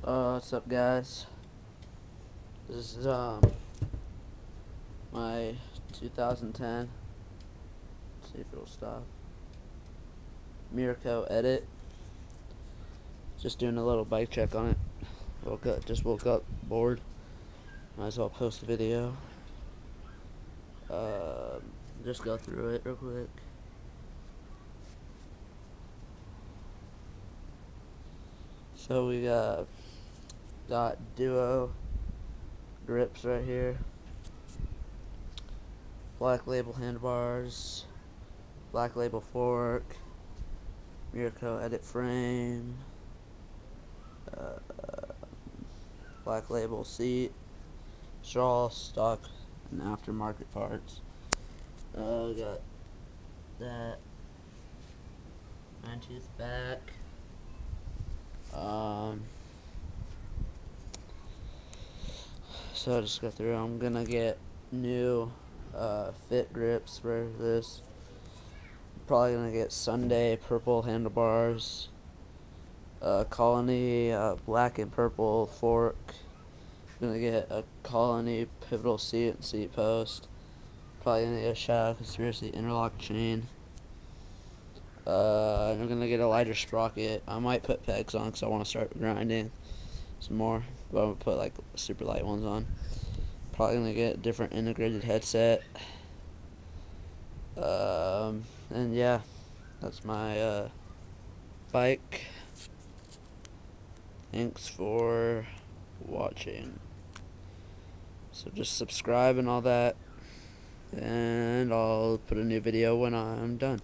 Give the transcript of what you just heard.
What's up, guys? This is my 2010. Let's see if it'll stop. Mirko edit. Just doing a little bike check on it. Just woke up bored. Might as well post a video. Just go through it real quick. So we got Duo grips right here, Black Label handlebars, Black Label fork, Mirko edit frame, Black Label seat, straw, stock, and aftermarket parts. We got that 9-tooth back. So I just go through. I'm gonna get new fit grips for this. Probably gonna get Sunday purple handlebars, Colony black and purple fork. Gonna get a Colony pivotal seat and seat post. Probably gonna get a Shadow Conspiracy interlock chain. I'm gonna get a lighter sprocket. I might put pegs on because I want to start grinding some more, but I'm gonna put like super light ones on. Probably gonna get a different integrated headset. And yeah, that's my bike. Thanks for watching. So just subscribe and all that, and I'll put a new video when I'm done.